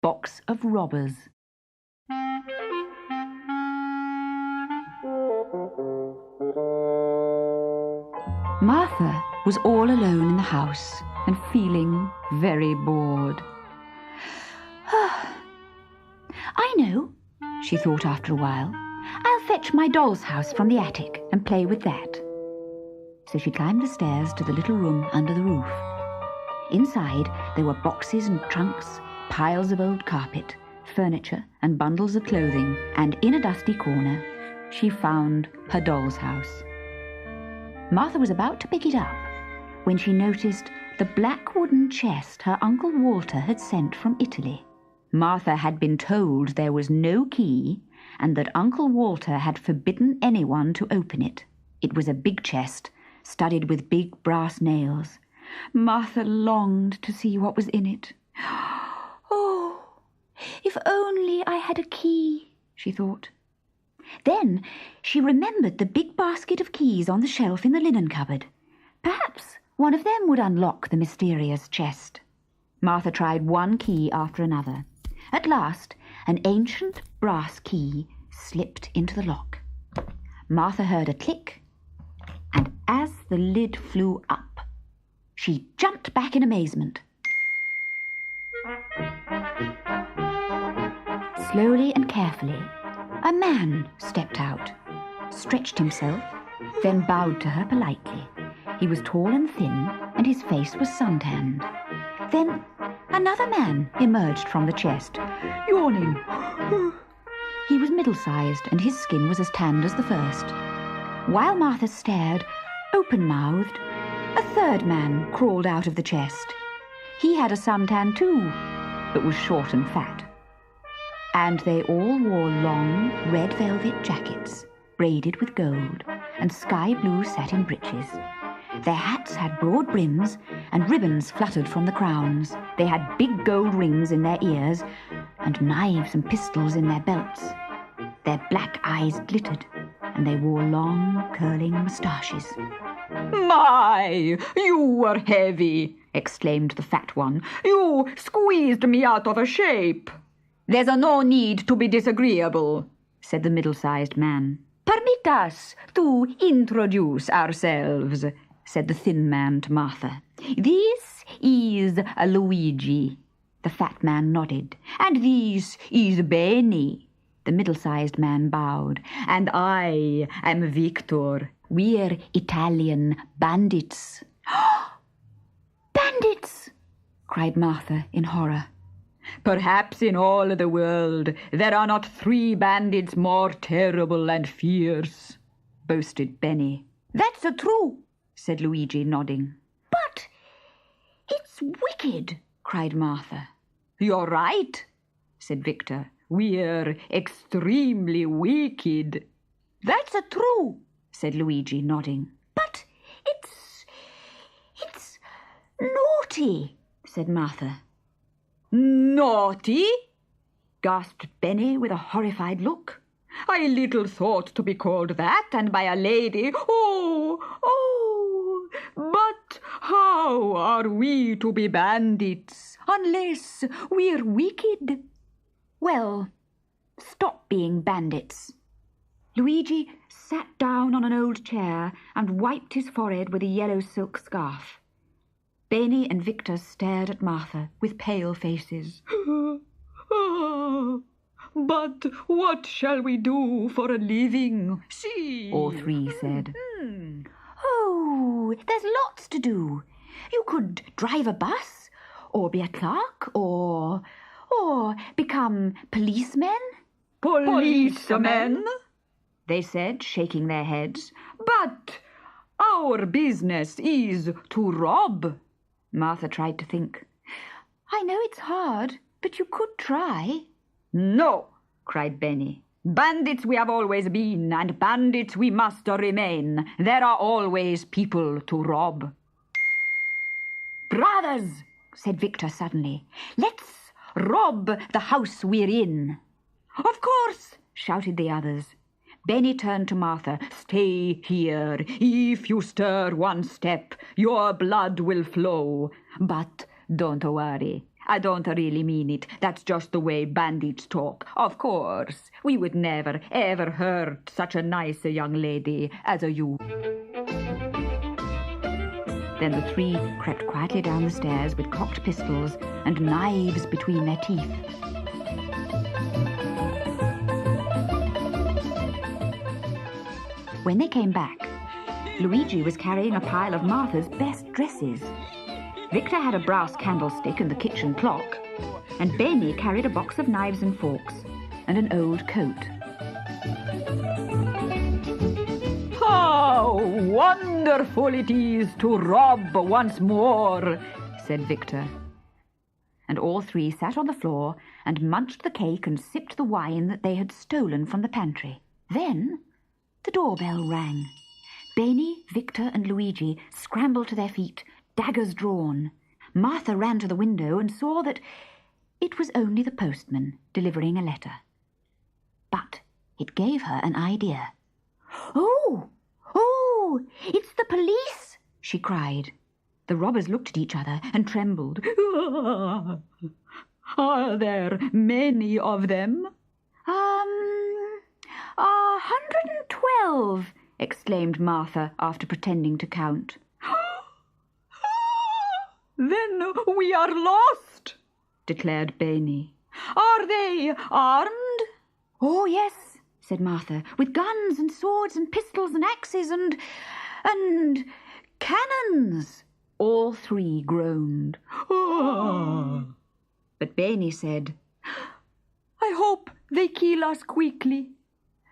box of robbers. Martha was all alone in the house and feeling very bored. I know, she thought after a while. I'll fetch my doll's house from the attic and play with that. So she climbed the stairs to the little room under the roof. Inside there were boxes and trunks, piles of old carpet, furniture and bundles of clothing, and in a dusty corner she found her doll's house. Martha was about to pick it up when she noticed the black wooden chest her Uncle Walter had sent from Italy. Martha had been told there was no key and that Uncle Walter had forbidden anyone to open it. It was a big chest, studded with big brass nails. Martha longed to see what was in it. Oh, if only I had a key, she thought. Then she remembered the big basket of keys on the shelf in the linen cupboard. Perhaps one of them would unlock the mysterious chest. Martha tried one key after another. At last, an ancient brass key slipped into the lock. Martha heard a click, and as the lid flew up, she jumped back in amazement. Slowly and carefully, a man stepped out, stretched himself, then bowed to her politely. He was tall and thin, and his face was suntanned. Then another man emerged from the chest, yawning. He was middle-sized, and his skin was as tanned as the first. While Martha stared, open-mouthed, a third man crawled out of the chest. He had a suntan too, but was short and fat. And they all wore long red velvet jackets, braided with gold, and sky-blue satin breeches. Their hats had broad brims, and ribbons fluttered from the crowns. They had big gold rings in their ears, and knives and pistols in their belts. Their black eyes glittered, and they wore long, curling moustaches. "My, you were heavy!" exclaimed the fat one. "You squeezed me out of shape." "There's no need to be disagreeable," said the middle-sized man. "Permit us to introduce ourselves," said the thin man to Martha. "This is Luigi." The fat man nodded. "And this is Barney." The middle-sized man bowed. "And I am Victor. We're Italian bandits." "Bandits!" cried Martha in horror. "Perhaps in all the world there are not 3 bandits more terrible and fierce," boasted Benny. "That's true," said Luigi, nodding. "But it's wicked," cried Martha. "You're right," said Victor. "We're extremely wicked." "That's true," said Luigi, nodding. "But it's naughty," said Martha. "Naughty?" gasped Benny with a horrified look. "I little thought to be called that, and by a lady. Oh! But how are we to be bandits unless we're wicked?" "Well, stop being bandits." Luigi sat down on an old chair and wiped his forehead with a yellow silk scarf. Benny and Victor stared at Martha with pale faces. "But what shall we do for a living?" "See," all 3 said. "Oh, there's lots to do. You could drive a bus, or be a clerk, or become policemen." "Policemen?" they said, shaking their heads. "But our business is to rob." Martha tried to think. "I know it's hard, but you could try." "No," cried Benny. "Bandits we have always been, and bandits we must remain. There are always people to rob." "Brothers," said Victor suddenly, "let's rob the house we're in." "Of course," shouted the others. Benny turned to Martha. "Stay here. If you stir one step, your blood will flow. But don't worry. I don't really mean it. That's just the way bandits talk. Of course, we would never, ever hurt such a nice young lady as you. Then the three crept quietly down the stairs with cocked pistols and knives between their teeth. When they came back, Luigi was carrying a pile of Martha's best dresses. Victor had a brass candlestick and the kitchen clock, and Barney carried a box of knives and forks and an old coat. How wonderful it is to rob once more, said Victor. And all three sat on the floor and munched the cake and sipped the wine that they had stolen from the pantry. Then the doorbell rang. Barney, Victor and Luigi scrambled to their feet, daggers drawn. Martha ran to the window and saw that it was only the postman delivering a letter. But it gave her an idea. "Oh, it's the police!" she cried. The robbers looked at each other and trembled. Are there many of them? 112, exclaimed Martha after pretending to count. Then we are lost, declared Barney. Are they armed? "Oh, yes," said Martha, "with guns and swords and pistols and axes and cannons." All three groaned. But Barney said, I hope they kill us quickly.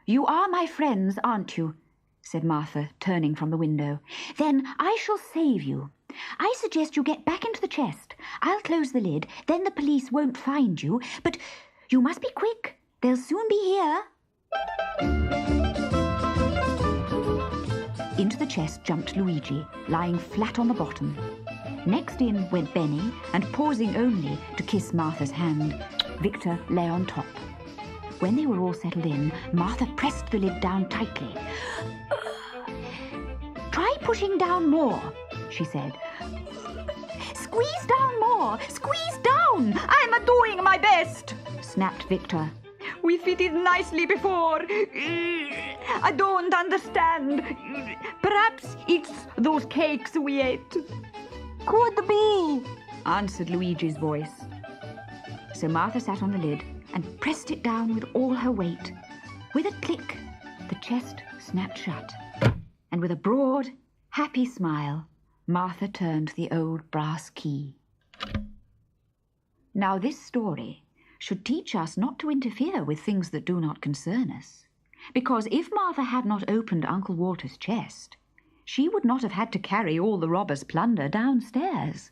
"You are my friends, aren't you?" said Martha, turning from the window. "Then I shall save you. I suggest you get back into the chest. I'll close the lid, then the police won't find you. But you must be quick. They'll soon be here." Into the chest jumped Luigi, lying flat on the bottom. Next in went Benny, and pausing only to kiss Martha's hand, Victor lay on top. When they were all settled in, Martha pressed the lid down tightly. "Try pushing down more," she said. "Squeeze down more! Squeeze down!" I'm doing my best, snapped Victor. We fitted nicely before. I don't understand. Perhaps it's those cakes we ate. "Could be," answered Luigi's voice. So Martha sat on the lid and pressed it down with all her weight. With a click, the chest snapped shut. And with a broad, happy smile, Martha turned the old brass key. Now this story should teach us not to interfere with things that do not concern us. Because if Martha had not opened Uncle Walter's chest, she would not have had to carry all the robbers' plunder downstairs.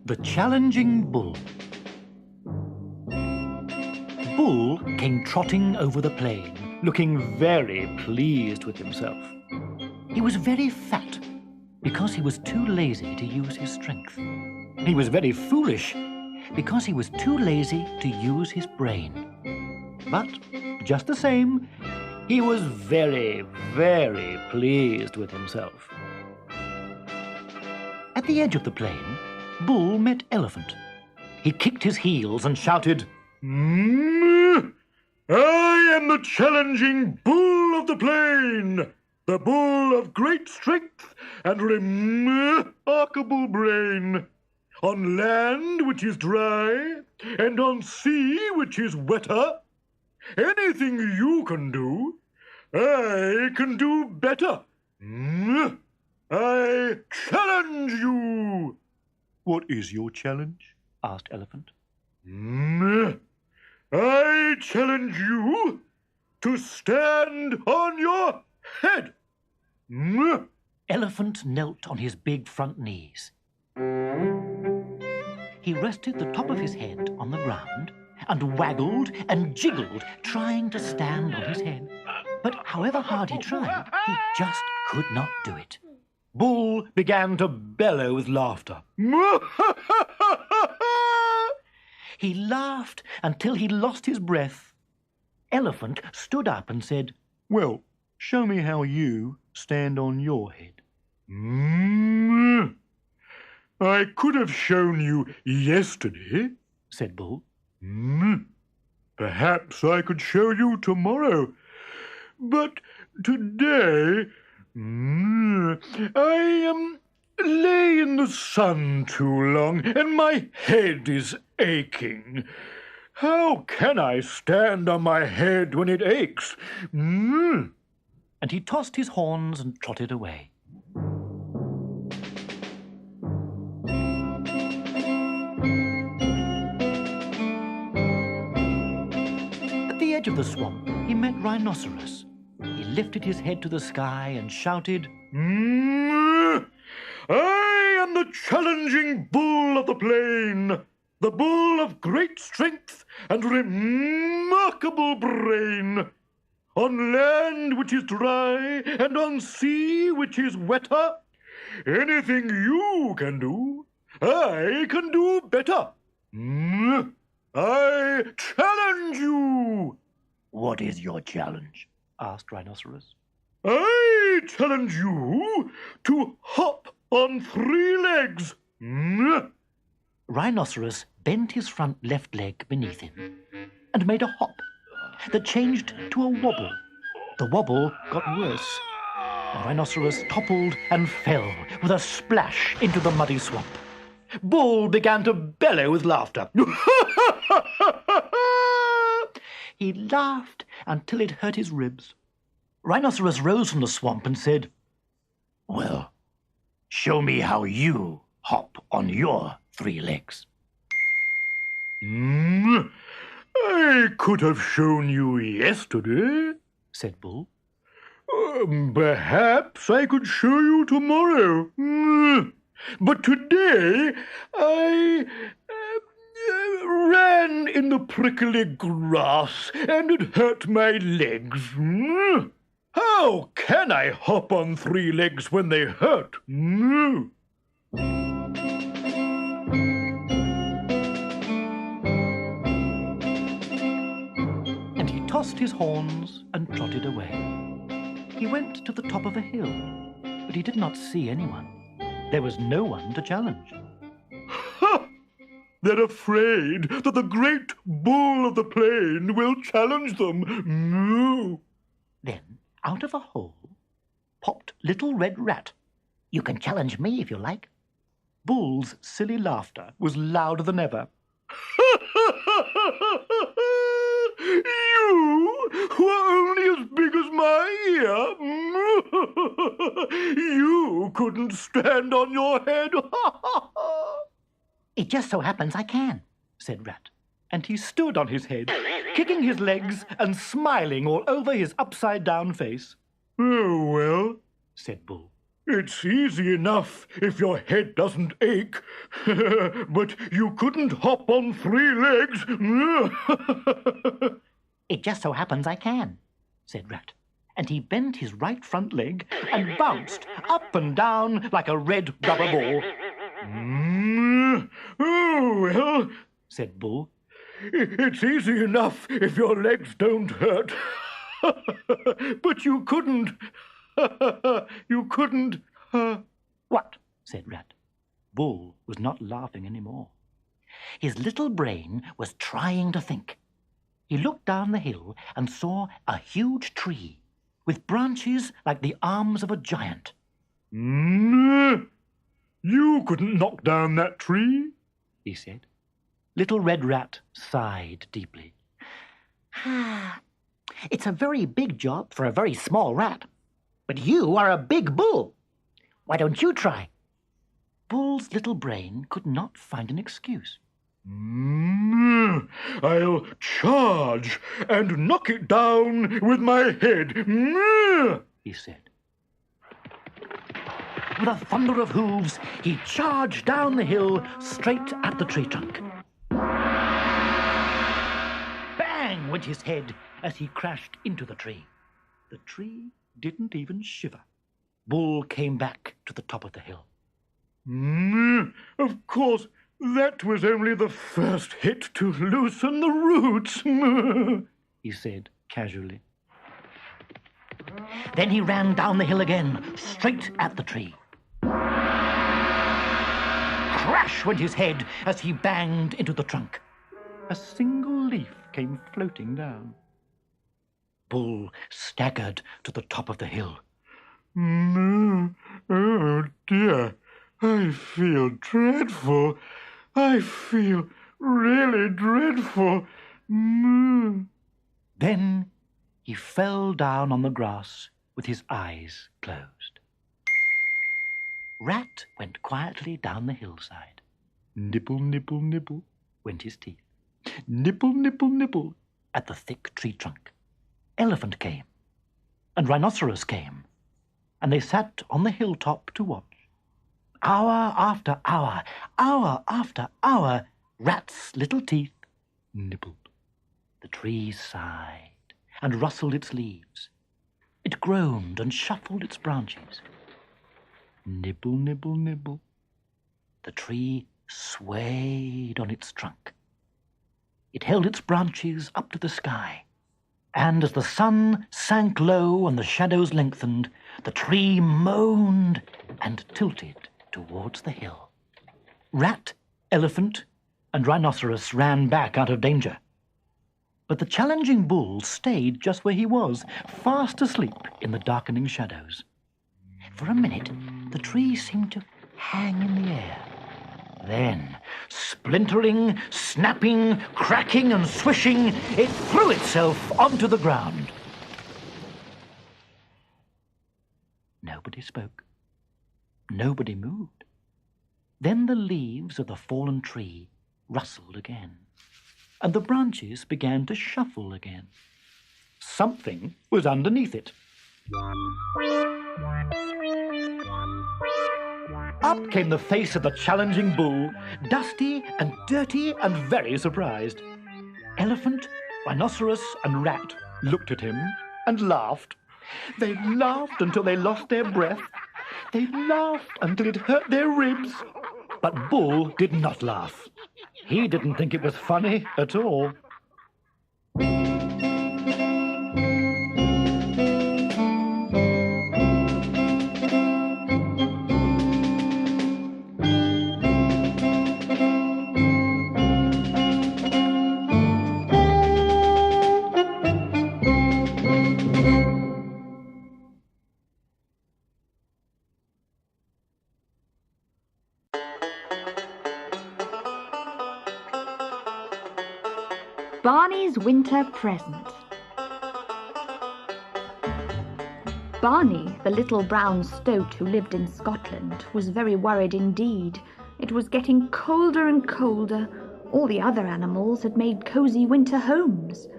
The Challenging Bull. Bull came trotting over the plain, looking very pleased with himself. He was very fat, because he was too lazy to use his strength. He was very foolish, because he was too lazy to use his brain. But, just the same, he was very, very pleased with himself. At the edge of the plain, Bull met Elephant. He kicked his heels and shouted, I am the challenging bull of the plain, the bull of great strength and remarkable brain. On land which is dry, and on sea which is wetter, anything you can do, I can do better. I challenge you. "What is your challenge?" asked Elephant. I challenge you to stand on your head. Elephant knelt on his big front knees. He rested the top of his head on the ground and waggled and jiggled, trying to stand on his head. But however hard he tried, he just could not do it. Bull began to bellow with laughter. He laughed until he lost his breath. Elephant stood up and said, "Well, show me how you stand on your head." I could have shown you yesterday, said Bull. Perhaps I could show you tomorrow. But today, I lay in the sun too long, and my head is aching. How can I stand on my head when it aches? And he tossed his horns and trotted away. At the edge of the swamp, he met Rhinoceros. He lifted his head to the sky and shouted, I am the challenging bull of the plain, the bull of great strength and remarkable brain. On land which is dry and on sea which is wetter, anything you can do, I can do better. I challenge you. "What is your challenge?" asked Rhinoceros. I challenge you to hop on 3 legs. Rhinoceros bent his front left leg beneath him and made a hop that changed to a wobble. The wobble got worse, and Rhinoceros toppled and fell with a splash into the muddy swamp. Bull began to bellow with laughter. He laughed until it hurt his ribs. Rhinoceros rose from the swamp and said, "Well, show me how you hop on your 3 legs." I could have shown you yesterday, said Bull. Perhaps I could show you tomorrow. But today I ran in the prickly grass and it hurt my legs. How can I hop on 3 legs when they hurt? And he tossed his horns and trotted away. He went to the top of a hill, but he did not see anyone. There was no one to challenge. Ha! They're afraid that the great bull of the plain will challenge them. No. Then, out of a hole, popped Little Red Rat. "You can challenge me if you like." Bull's silly laughter was louder than ever. You, who are only as big as my ear, you couldn't stand on your head. "It just so happens I can," said Rat. And he stood on his head, kicking his legs and smiling all over his upside-down face. Oh, well, said Bull. It's easy enough if your head doesn't ache, but you couldn't hop on 3 legs. "It just so happens I can," said Rat. And he bent his right front leg and bounced up and down like a red rubber ball. Oh, well, said Bull. It's easy enough if your legs don't hurt. But you couldn't. You couldn't. What? Said Rat. Bull was not laughing any more. His little brain was trying to think. He looked down the hill and saw a huge tree with branches like the arms of a giant. You couldn't knock down that tree, he said. Little Red Rat sighed deeply. It's a very big job for a very small rat. But you are a big bull. Why don't you try? Bull's little brain could not find an excuse. I'll charge and knock it down with my head, he said. With a thunder of hooves, he charged down the hill straight at the tree trunk. Bang went his head as he crashed into the tree. The tree didn't even shiver. Bull came back to the top of the hill. Of course, that was only the first hit to loosen the roots, he said casually. Then he ran down the hill again, straight at the tree. Crash went his head as he banged into the trunk. A single leaf came floating down. Bull staggered to the top of the hill. Oh, dear. I feel dreadful. I feel really dreadful. Then he fell down on the grass with his eyes closed. Rat went quietly down the hillside. Nibble, nibble, nibble went his teeth. Nibble, nibble, nibble at the thick tree trunk. Elephant came, and Rhinoceros came, and they sat on the hilltop to watch. Hour after hour, hour after hour, Rat's little teeth nibbled. The tree sighed and rustled its leaves. It groaned and shuffled its branches. Nibble, nibble, nibble. The tree swayed on its trunk. It held its branches up to the sky, and as the sun sank low and the shadows lengthened, the tree moaned and tilted towards the hill. Rat, elephant, and rhinoceros ran back out of danger. But the challenging bull stayed just where he was, fast asleep in the darkening shadows. For a minute, the tree seemed to hang in the air. Then, splintering, snapping, cracking and swishing, it threw itself onto the ground. Nobody spoke. Nobody moved. Then the leaves of the fallen tree rustled again, and the branches began to shuffle again. Something was underneath it. Up came the face of the challenging bull, dusty and dirty and very surprised. Elephant, rhinoceros, and rat looked at him and laughed. They laughed until they lost their breath. They laughed until it hurt their ribs. But Bull did not laugh. He didn't think it was funny at all. Barney's winter present. Barney, the little brown stoat who lived in Scotland, was very worried indeed. It was getting colder and colder. All the other animals had made cosy winter homes.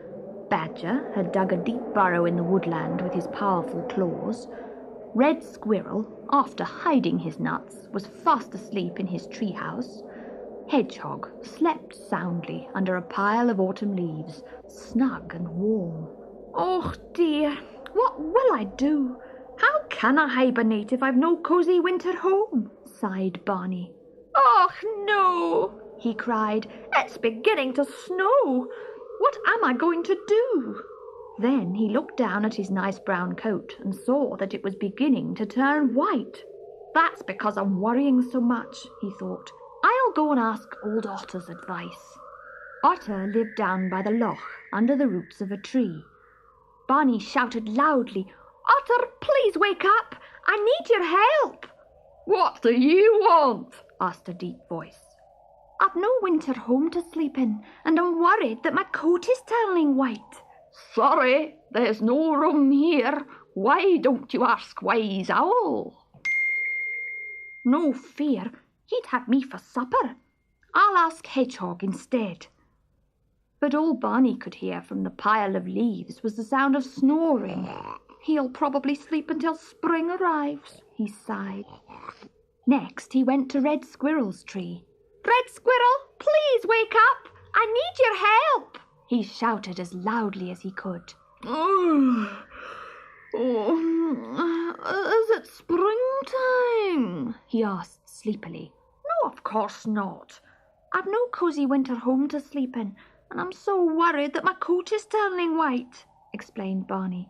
Badger had dug a deep burrow in the woodland with his powerful claws. Red Squirrel, after hiding his nuts, was fast asleep in his treehouse. Hedgehog slept soundly under a pile of autumn leaves, snug and warm. "Oh dear, what will I do? How can I hibernate if I've no cosy winter home?" sighed Barney. "Oh no," he cried, "it's beginning to snow. What am I going to do?" Then he looked down at his nice brown coat and saw that it was beginning to turn white. "That's because I'm worrying so much," he thought. "I'll go and ask old Otter's advice." Otter lived down by the loch under the roots of a tree. Barney shouted loudly, "Otter, please wake up! I need your help!" "What do you want?" asked a deep voice. "I've no winter home to sleep in, and I'm worried that my coat is turning white." "Sorry, there's no room here. Why don't you ask Wise Owl?" "No fear. He'd have me for supper. I'll ask Hedgehog instead." But all Barney could hear from the pile of leaves was the sound of snoring. "He'll probably sleep until spring arrives," he sighed. Next he went to Red Squirrel's tree. "Red Squirrel, please wake up! I need your help!" he shouted as loudly as he could. Is it spring he asked sleepily. No, of course not. I've no cosy winter home to sleep in, and I'm so worried that my coat is turning white, explained Barney.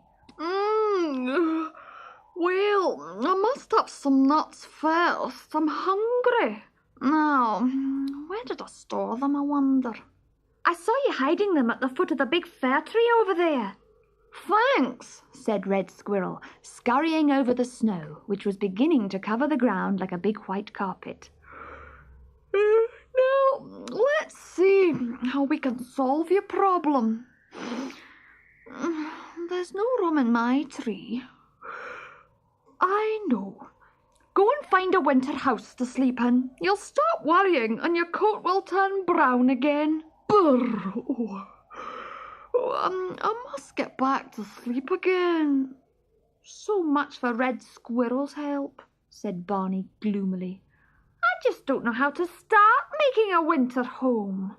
Well, I must have some nuts first. I'm hungry. Now, where did I store them, I wonder? I saw you hiding them at the foot of the big fir tree over there. Thanks, said Red Squirrel, scurrying over the snow, which was beginning to cover the ground like a big white carpet. Now, let's see how we can solve your problem. There's no room in my tree. I know. Go and find a winter house to sleep in. You'll stop worrying and your coat will turn brown again. Brr. I must get back to sleep again. So much for Red Squirrel's help, said Barney gloomily. I just don't know how to start making a winter home.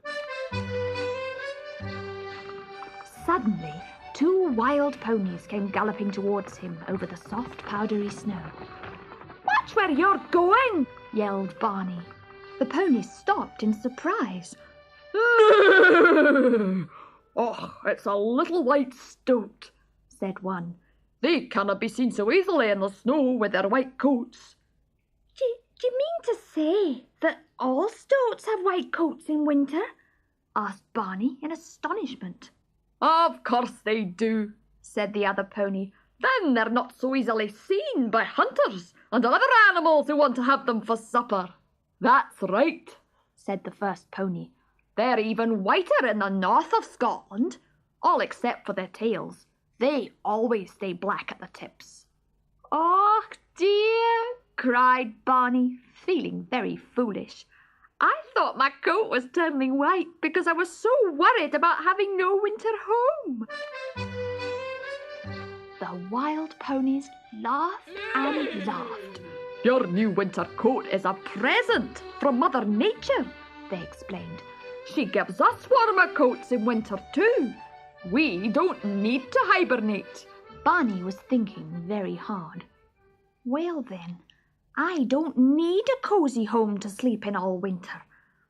Suddenly, 2 wild ponies came galloping towards him over the soft, powdery snow. Watch where you're going, yelled Barney. The ponies stopped in surprise. Oh, it's a little white stoat, said one. They cannot be seen so easily in the snow with their white coats. Do you mean to say that all stoats have white coats in winter? Asked Barney in astonishment. Of course they do, said the other pony. Then they're not so easily seen by hunters and other animals who want to have them for supper. That's right, said the first pony. They're even whiter in the north of Scotland, all except for their tails. They always stay black at the tips. Oh dear, cried Barney, feeling very foolish. I thought my coat was turning white because I was so worried about having no winter home. The wild ponies laughed and laughed. Your new winter coat is a present from Mother Nature, they explained. She gives us warmer coats in winter too. We don't need to hibernate. Barney was thinking very hard. Well then, I don't need a cosy home to sleep in all winter.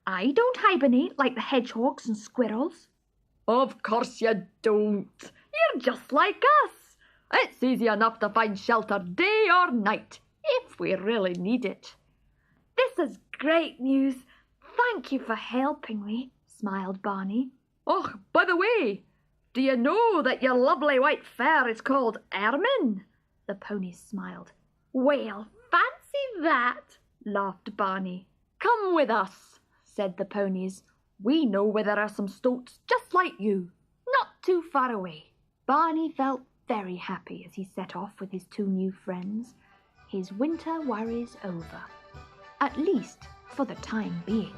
I don't hibernate like the hedgehogs and squirrels. Of course you don't. You're just like us. It's easy enough to find shelter day or night, if we really need it. This is great news. Thank you for helping me, smiled Barney. Oh, by the way, do you know that your lovely white fur is called ermine? The ponies smiled. Well, fancy that, laughed Barney. Come with us, said the ponies. We know where there are some stoats just like you, not too far away. Barney felt very happy as he set off with his 2 new friends. His winter worries over, at least for the time being.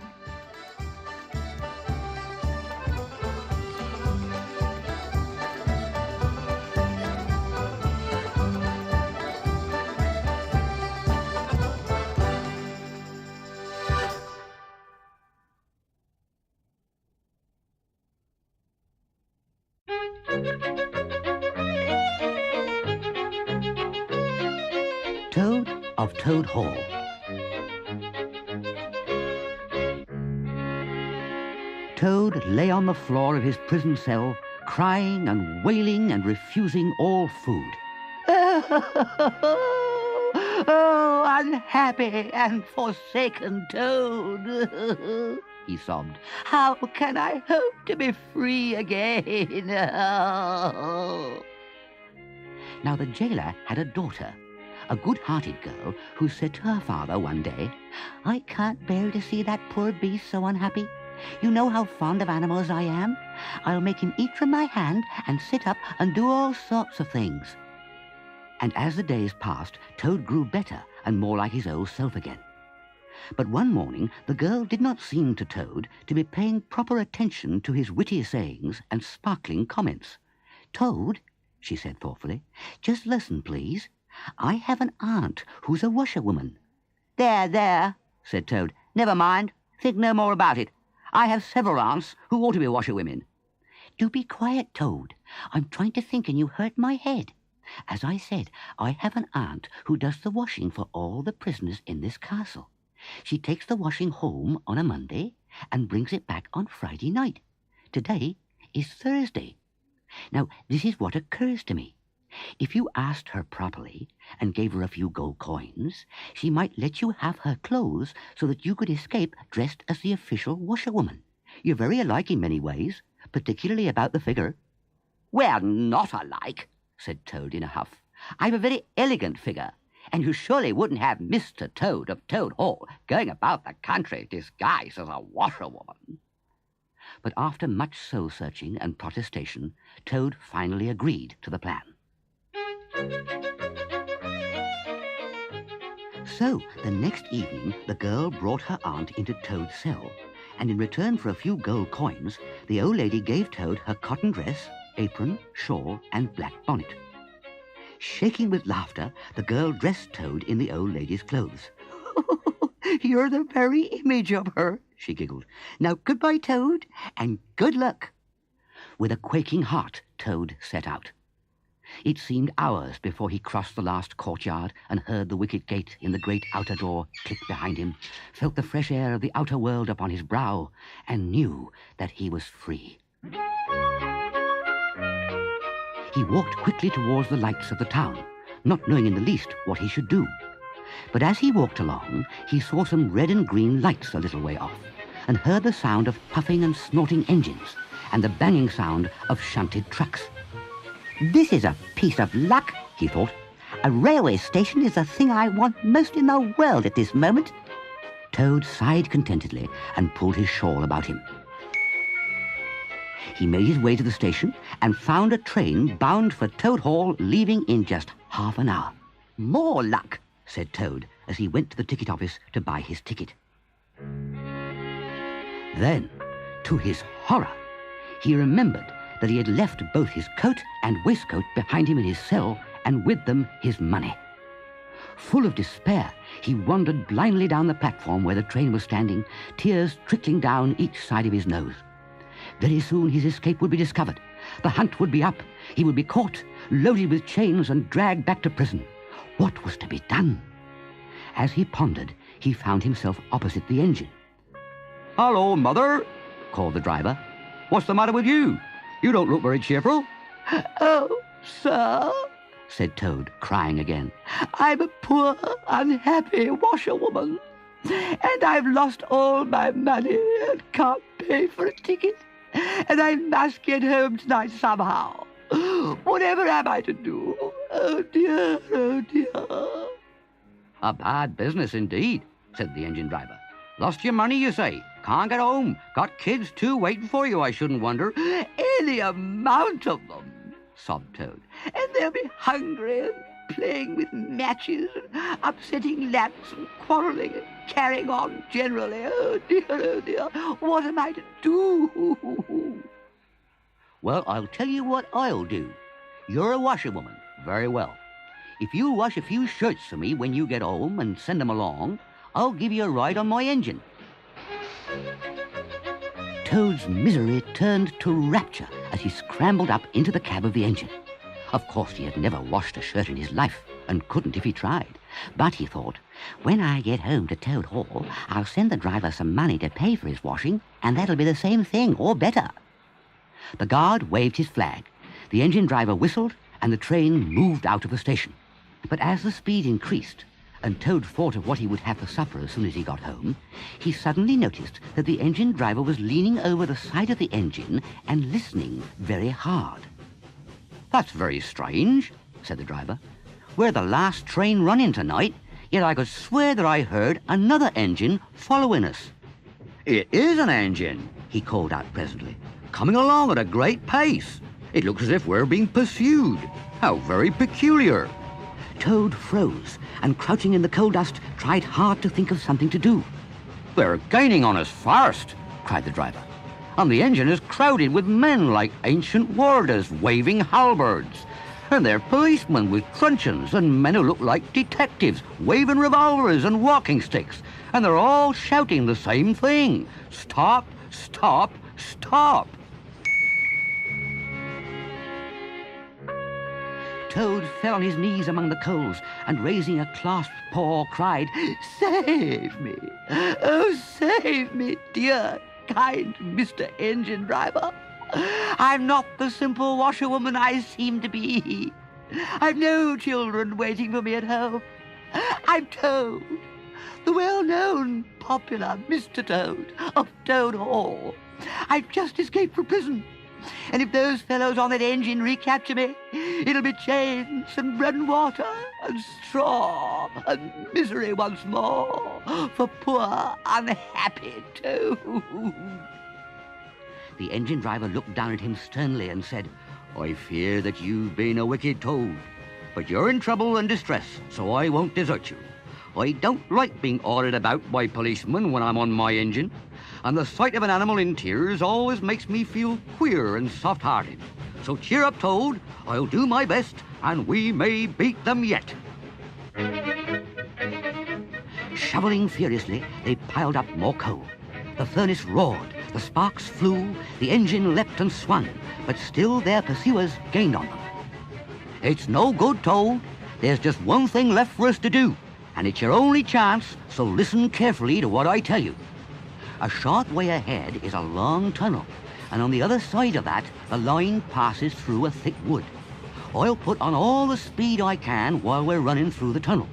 Toad of Toad Hall. Toad lay on the floor of his prison cell, crying and wailing and refusing all food. Oh, unhappy and forsaken Toad, he sobbed. How can I hope to be free again? Now the jailer had a daughter, a good-hearted girl who said to her father one day, I can't bear to see that poor beast so unhappy. You know how fond of animals I am. I'll make him eat from my hand and sit up and do all sorts of things. And as the days passed, Toad grew better and more like his old self again. But one morning the girl did not seem to Toad to be paying proper attention to his witty sayings and sparkling comments. Toad, she said thoughtfully, just listen, please. I have an aunt who's a washerwoman. There, said Toad. Never mind. Think no more about it. I have several aunts who ought to be washerwomen. Do be quiet, Toad. I'm trying to think and you hurt my head. As I said, I have an aunt who does the washing for all the prisoners in this castle. She takes the washing home on a Monday and brings it back on Friday night. Today is Thursday. Now, this is what occurs to me. If you asked her properly and gave her a few gold coins, she might let you have her clothes so that you could escape dressed as the official washerwoman. You're very alike in many ways, particularly about the figure. We're not alike, said Toad in a huff. I'm a very elegant figure, and you surely wouldn't have Mr. Toad of Toad Hall going about the country disguised as a washerwoman. But after much soul-searching and protestation, Toad finally agreed to the plan. So, the next evening, the girl brought her aunt into Toad's cell, and in return for a few gold coins, the old lady gave Toad her cotton dress, apron, shawl, and black bonnet. Shaking with laughter, the girl dressed Toad in the old lady's clothes. You're the very image of her, she giggled. Now, goodbye, Toad, and good luck. With a quaking heart, Toad set out. It seemed hours before he crossed the last courtyard and heard the wicket gate in the great outer door click behind him, felt the fresh air of the outer world upon his brow, and knew that he was free. He walked quickly towards the lights of the town, not knowing in the least what he should do. But as he walked along, he saw some red and green lights a little way off, and heard the sound of puffing and snorting engines, and the banging sound of shunted trucks. This is a piece of luck, he thought. A railway station is the thing I want most in the world at this moment. Toad sighed contentedly and pulled his shawl about him. He made his way to the station and found a train bound for Toad Hall, leaving in just half an hour. More luck, said Toad as he went to the ticket office to buy his ticket. Then, to his horror, he remembered that he had left both his coat and waistcoat behind him in his cell, and with them his money. Full of despair, he wandered blindly down the platform where the train was standing, tears trickling down each side of his nose. Very soon his escape would be discovered. The hunt would be up. He would be caught, loaded with chains, and dragged back to prison. What was to be done? As he pondered, he found himself opposite the engine. "Hello, Mother," called the driver. "What's the matter with you? You don't look very cheerful." "Oh, sir," said Toad, crying again. "I'm a poor, unhappy washerwoman, and I've lost all my money and can't pay for a ticket, and I must get home tonight somehow. Whatever am I to do? Oh, dear, oh, dear." "A bad business indeed," said the engine driver. "Lost your money, you say? Can't get home. Got kids, too, waiting for you, I shouldn't wonder." "Any amount of them," sobbed Toad. "And they'll be hungry and playing with matches and upsetting lamps and quarrelling and carrying on generally. Oh, dear, what am I to do?" "Well, I'll tell you what I'll do. You're a washerwoman. Very well. If you wash a few shirts for me when you get home and send them along, I'll give you a ride on my engine." Toad's misery turned to rapture as he scrambled up into the cab of the engine. Of course, he had never washed a shirt in his life, and couldn't if he tried. But he thought, when I get home to Toad Hall, I'll send the driver some money to pay for his washing, and that'll be the same thing, or better. The guard waved his flag, the engine driver whistled, and the train moved out of the station. But as the speed increased, and Toad thought of what he would have for supper as soon as he got home, he suddenly noticed that the engine driver was leaning over the side of the engine and listening very hard. "That's very strange," said the driver. "We're the last train running tonight, yet I could swear that I heard another engine following us." "It is an engine," he called out presently, "coming along at a great pace. It looks as if we're being pursued. How very peculiar." Toad froze, and crouching in the coal dust, tried hard to think of something to do. "They're gaining on us fast," cried the driver. "And the engine is crowded with men like ancient warders waving halberds. And they're policemen with truncheons, and men who look like detectives waving revolvers and walking sticks. And they're all shouting the same thing. Stop, stop, stop." Toad fell on his knees among the coals and, raising a clasped paw, cried, "Save me! Oh, save me, dear, kind Mr. Engine Driver! I'm not the simple washerwoman I seem to be. I've no children waiting for me at home. I'm Toad, the well-known, popular Mr. Toad of Toad Hall. I've just escaped from prison, and if those fellows on that engine recapture me, it'll be chains and bread and water and straw and misery once more for poor, unhappy Toad." The engine driver looked down at him sternly and said, "I fear that you've been a wicked Toad, but you're in trouble and distress, so I won't desert you. I don't like being ordered about by policemen when I'm on my engine, and the sight of an animal in tears always makes me feel queer and soft-hearted. So cheer up, Toad. I'll do my best, and we may beat them yet." Shoveling furiously, they piled up more coal. The furnace roared, the sparks flew, the engine leapt and swung, but still their pursuers gained on them. "It's no good, Toad. There's just one thing left for us to do, and it's your only chance, so listen carefully to what I tell you. A short way ahead is a long tunnel, and on the other side of that, the line passes through a thick wood. I'll put on all the speed I can while we're running through the tunnel.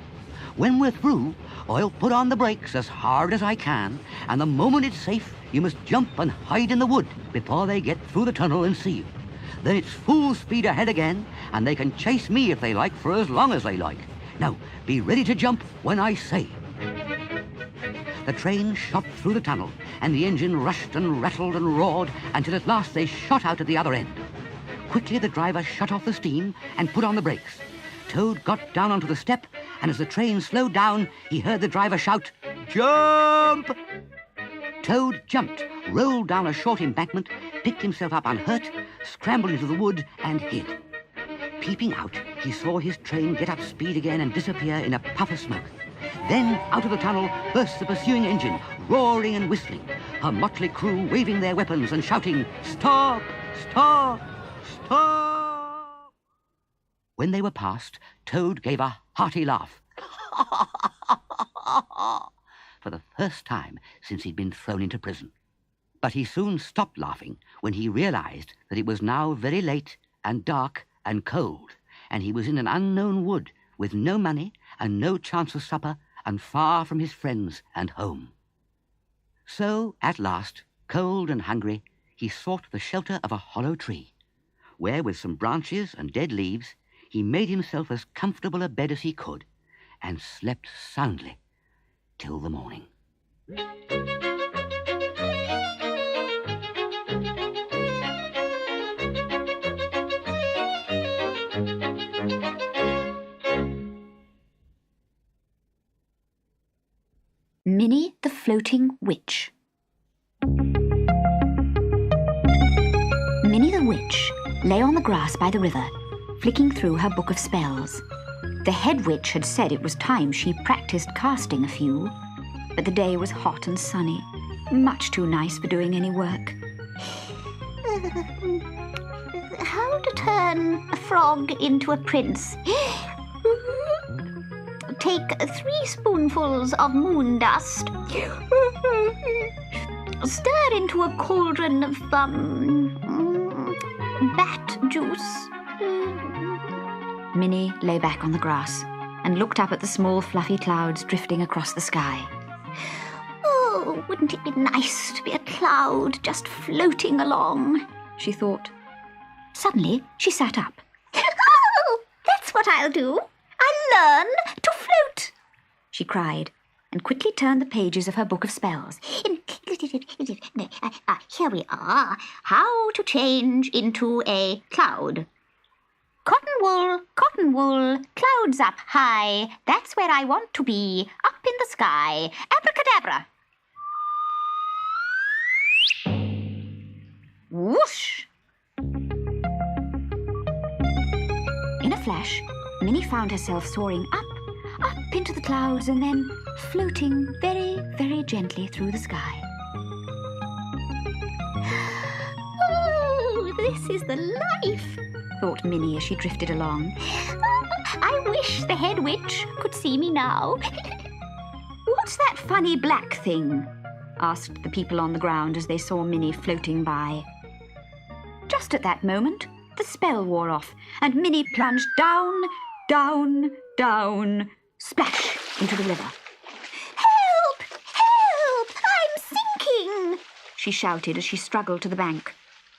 When we're through, I'll put on the brakes as hard as I can, and the moment it's safe, you must jump and hide in the wood before they get through the tunnel and see you. Then it's full speed ahead again, and they can chase me if they like for as long as they like. Now, be ready to jump when I say." The train shot through the tunnel, and the engine rushed and rattled and roared until at last they shot out at the other end. Quickly the driver shut off the steam and put on the brakes. Toad got down onto the step, and as the train slowed down, he heard the driver shout, "Jump!" Toad jumped, rolled down a short embankment, picked himself up unhurt, scrambled into the wood, and hid. Peeping out, he saw his train get up speed again and disappear in a puff of smoke. Then, out of the tunnel, burst the pursuing engine, roaring and whistling, her motley crew waving their weapons and shouting, "Stop! Stop! Stop!" When they were past, Toad gave a hearty laugh. For the first time since he'd been thrown into prison. But he soon stopped laughing when he realized that it was now very late and dark and cold, and he was in an unknown wood with no money and no chance of supper and far from his friends and home. So, at last, cold and hungry, he sought the shelter of a hollow tree, where, with some branches and dead leaves, he made himself as comfortable a bed as he could and slept soundly till the morning. Minnie the Floating Witch. Minnie the Witch lay on the grass by the river, flicking through her book of spells. The head witch had said it was time she practiced casting a few, but the day was hot and sunny, much too nice for doing any work. How to turn a frog into a prince? Take 3 spoonfuls of moon dust. Stir into a cauldron of bat juice. Minnie lay back on the grass and looked up at the small fluffy clouds drifting across the sky. Oh, wouldn't it be nice to be a cloud just floating along? She thought. Suddenly, she sat up. Oh, that's what I'll do. I'll learn to float, she cried, and quickly turned the pages of her book of spells. Here we are. How to change into a cloud. Cotton wool, clouds up high. That's where I want to be, up in the sky. Abracadabra. Whoosh! In a flash, Minnie found herself soaring up into the clouds and then floating very, very gently through the sky. Oh, this is the life. thought Minnie as she drifted along. I wish the head witch could see me now. What's that funny black thing? Asked the people on the ground as they saw Minnie floating by. Just at that moment, the spell wore off, and Minnie plunged down, down, down, splash into the river. Help! Help! I'm sinking! She shouted as she struggled to the bank.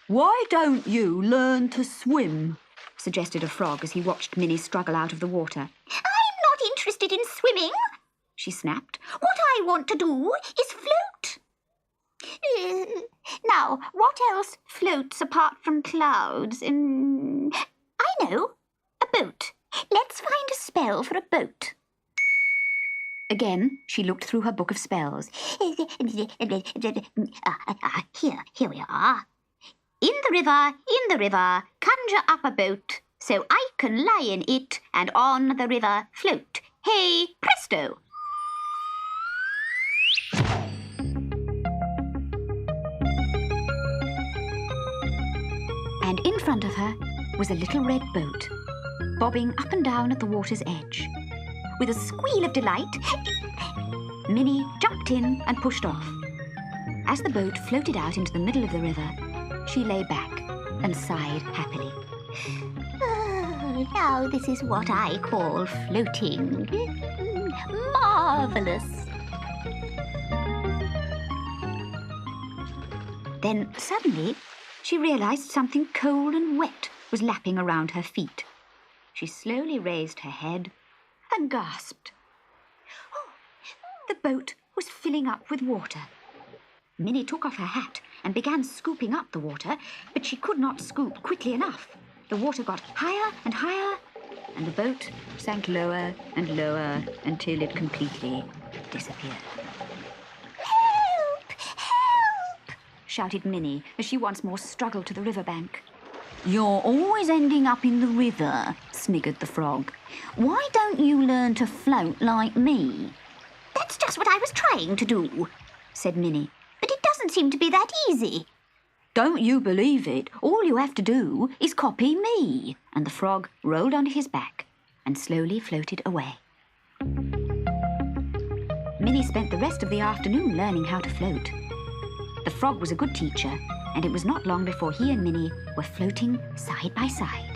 Why don't you learn to swim? Suggested a frog as he watched Minnie struggle out of the water. I'm not interested in swimming, she snapped. What I want to do is float. Now, what else floats apart from clouds? I know, a boat. Let's find a spell for a boat. Again, she looked through her book of spells. Here we are. In the river, conjure up a boat, so I can lie in it and on the river float. Hey, presto! And in front of her was a little red boat, bobbing up and down at the water's edge. With a squeal of delight, Minnie jumped in and pushed off. As the boat floated out into the middle of the river, she lay back and sighed happily. Oh, now this is what I call floating. Marvellous. Then suddenly she realized something cold and wet was lapping around her feet. She slowly raised her head and gasped. Oh, the boat was filling up with water. Minnie took off her hat and began scooping up the water, but she could not scoop quickly enough. The water got higher and higher, and the boat sank lower and lower until it completely disappeared. Help! Help! Shouted Minnie as she once more struggled to the riverbank. You're always ending up in the river, sniggered the frog. Why don't you learn to float like me? That's just what I was trying to do, said Minnie. but it doesn't seem to be that easy. Don't you believe it? All you have to do is copy me. And the frog rolled onto his back and slowly floated away. Minnie spent the rest of the afternoon learning how to float. The frog was a good teacher, and it was not long before he and Minnie were floating side by side.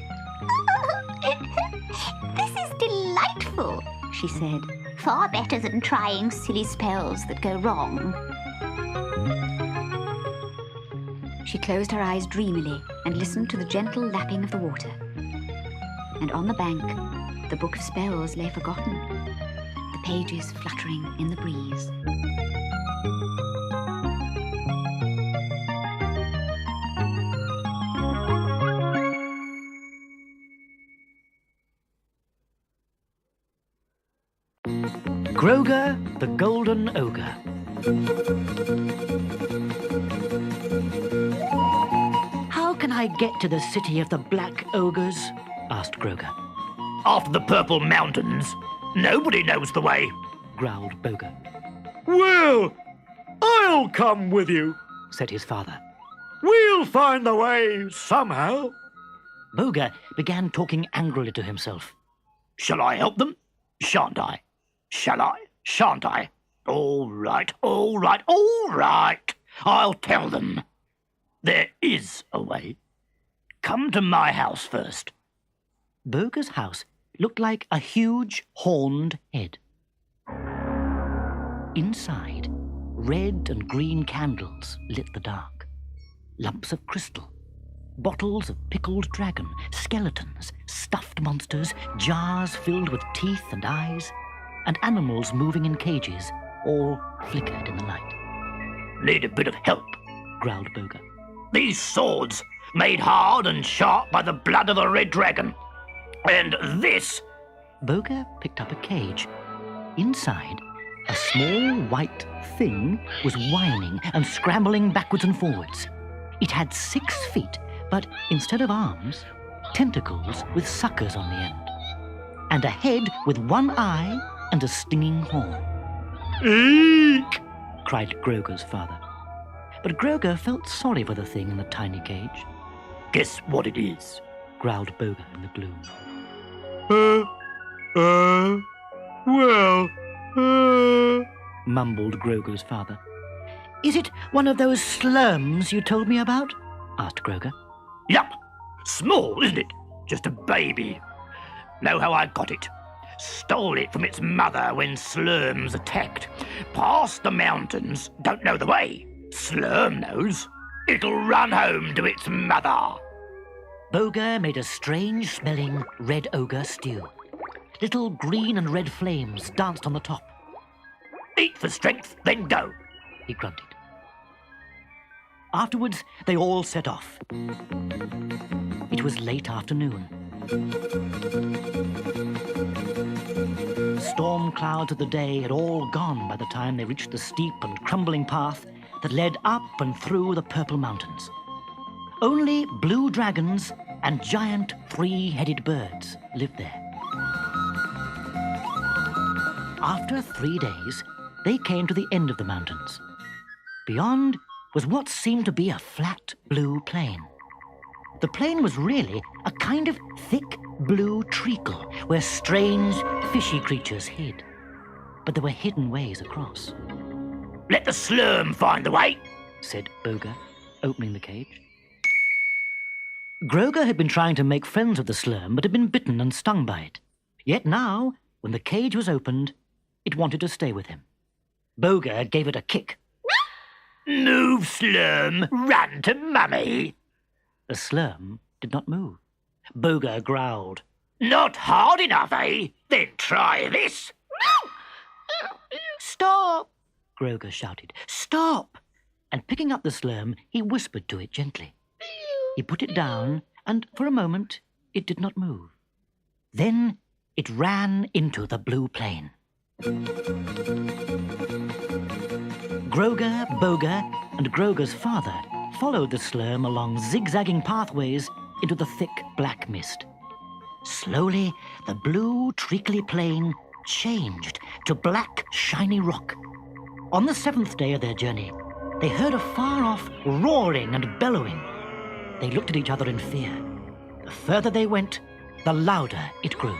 This is delightful, she said. far better than trying silly spells that go wrong. She closed her eyes dreamily and listened to the gentle lapping of the water. And on the bank, the book of spells lay forgotten, the pages fluttering in the breeze. Grogre, the Golden Ogre. How can I get to the city of the Black Ogres? Asked Grogre. After the Purple Mountains. Nobody knows the way, Growled Boga, Well, I'll come with you. said his father. We'll find the way somehow. Boga began talking angrily to himself. Shall I help them? Shan't I? Shall I? Shan't I? All right, all right, all right. I'll tell them. There is a way. Come to my house first. Boga's house looked like a huge horned head. Inside, red and green candles lit the dark. Lumps of crystal, bottles of pickled dragon, skeletons, stuffed monsters, jars filled with teeth and eyes, and animals moving in cages, all flickered in the light. Need a bit of help, Growled Boga. These swords, made hard and sharp by the blood of a red dragon. And this... Boga picked up a cage. Inside, a small white thing was whining and scrambling backwards and forwards. It had 6 feet, but instead of arms, tentacles with suckers on the end, and a head with 1 eye and a stinging horn. Eek! Cried Grogre's father. But Grogre felt sorry for the thing in the tiny cage. Guess what it is, growled Ogre in the gloom. Mumbled Grogre's father. Is it one of those slurms you told me about? Asked Grogre. Yup. Small, isn't it? Just a baby. Know how I got it? Stole it from its mother when slurms attacked. Past the mountains, don't know the way. Slurm knows. It'll run home to its mother. Ogre made a strange-smelling red ogre stew. Little green and red flames danced on the top. Eat for strength, then go, he grunted. Afterwards, they all set off. It was late afternoon. Storm clouds of the day had all gone by the time they reached the steep and crumbling path that led up and through the purple mountains. Only blue dragons and giant three-headed birds lived there. After 3 days, they came to the end of the mountains. Beyond was what seemed to be a flat blue plain. The plain was really a kind of thick blue treacle where strange, fishy creatures hid. But there were hidden ways across. Let the slurm find the way, said Ogre, opening the cage. Grogre had been trying to make friends with the slurm, but had been bitten and stung by it. Yet now, when the cage was opened, it wanted to stay with him. Ogre gave it a kick. Move, slurm, run to mummy. The slurm did not move. Ogre growled. Not hard enough, eh? Then try this. Stop! Grogre shouted. Stop! And picking up the slurm, he whispered to it gently. He put it down, and for a moment, it did not move. Then it ran into the blue plain. Grogre, Ogre, and Grogre's father followed the slurm along zigzagging pathways into the thick black mist. Slowly, the blue, treacly plain changed to black, shiny rock. On the 7th day of their journey, they heard a far-off roaring and bellowing. They looked at each other in fear. The further they went, the louder it grew.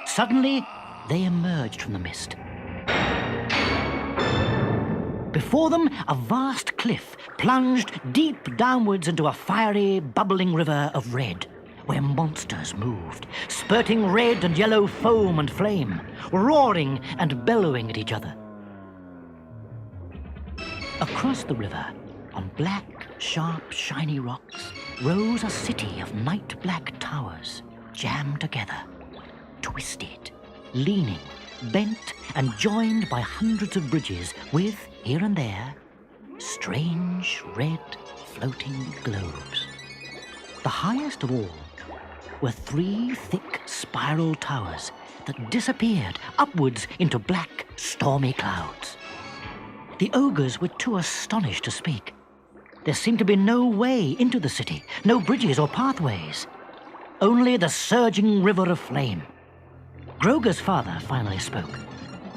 Suddenly, they emerged from the mist. Before them, a vast cliff plunged deep downwards into a fiery, bubbling river of red, where monsters moved, spurting red and yellow foam and flame, roaring and bellowing at each other. Across the river, on black, sharp, shiny rocks, rose a city of night-black towers, jammed together, twisted, leaning, bent and joined by hundreds of bridges with, here and there, strange red floating globes. The highest of all were 3 thick spiral towers that disappeared upwards into black, stormy clouds. The ogres were too astonished to speak. There seemed to be no way into the city, no bridges or pathways, only the surging river of flame. Grogre's father finally spoke.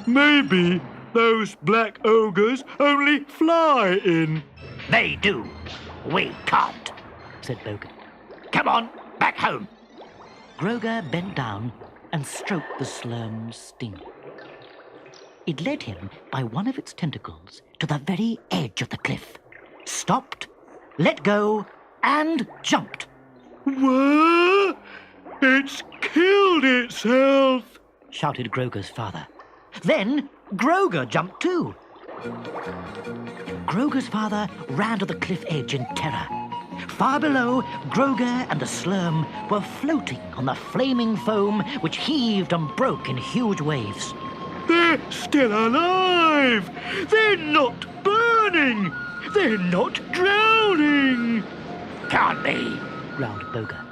Maybe those black ogres only fly in. They do. We can't, said Ogre. Come on, back home. Grogre bent down and stroked the slurm's sting. It led him by one of its tentacles to the very edge of the cliff, stopped, let go, and jumped. What? It's killed itself, shouted Grogre's father. Then Grogre jumped too. Grogre's father ran to the cliff edge in terror. Far below, Grogre and the slurm were floating on the flaming foam which heaved and broke in huge waves. They're still alive! They're not burning! They're not drowning! Can't be, growled Ogre.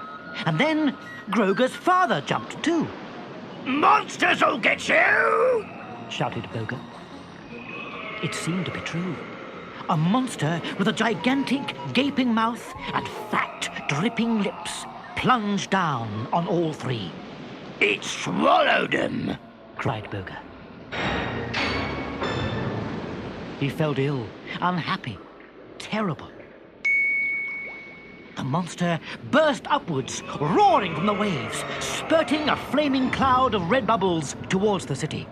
And then Grogre's father jumped too. Monsters will get you! Shouted Ogre. It seemed to be true. A monster with a gigantic, gaping mouth and fat, dripping lips plunged down on all 3. It swallowed them, cried Ogre. He felt ill, unhappy, terrible. The monster burst upwards, roaring from the waves, spurting a flaming cloud of red bubbles towards the city.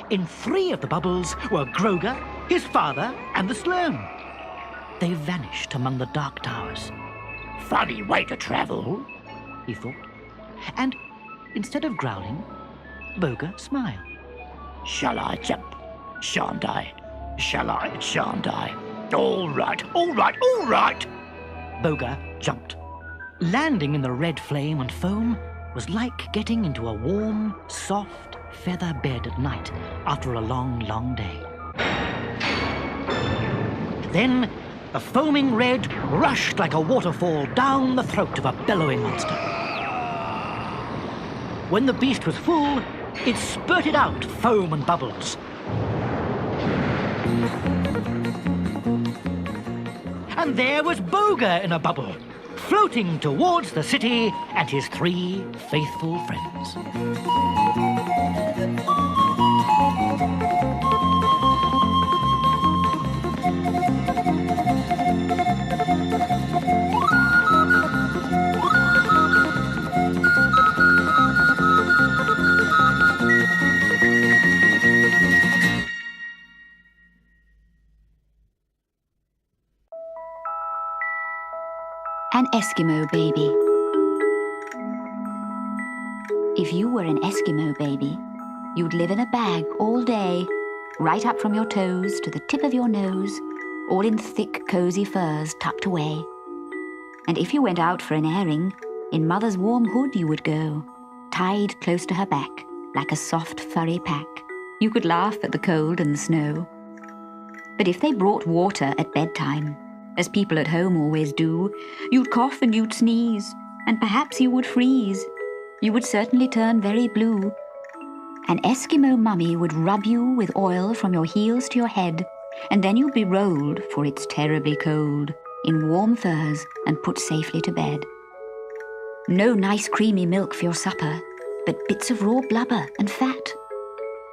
In 3 of the bubbles were Grogre, his father, and the Sloane. They vanished among the dark towers. Funny way to travel, he thought. And instead of growling, Ogre smiled. Shall I jump? Shan't I? Shall I? Shan't I? All right, all right, all right! Ogre jumped. Landing in the red flame and foam was like getting into a warm, soft feather bed at night after a long, long day. Then the foaming red rushed like a waterfall down the throat of a bellowing monster. When the beast was full, it spurted out foam and bubbles. And there was Ogre in a bubble, floating towards the city and his 3 faithful friends. An Eskimo baby. If you were an Eskimo baby, you'd live in a bag all day, right up from your toes to the tip of your nose, all in thick, cozy furs tucked away. And if you went out for an airing, in Mother's warm hood you would go, tied close to her back, like a soft, furry pack. You could laugh at the cold and the snow. But if they brought water at bedtime, as people at home always do, you'd cough and you'd sneeze, and perhaps you would freeze. You would certainly turn very blue. An Eskimo mummy would rub you with oil from your heels to your head, and then you'd be rolled, for it's terribly cold, in warm furs and put safely to bed. No nice creamy milk for your supper, but bits of raw blubber and fat.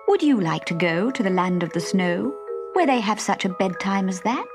Would you like to go to the land of the snow, where they have such a bedtime as that?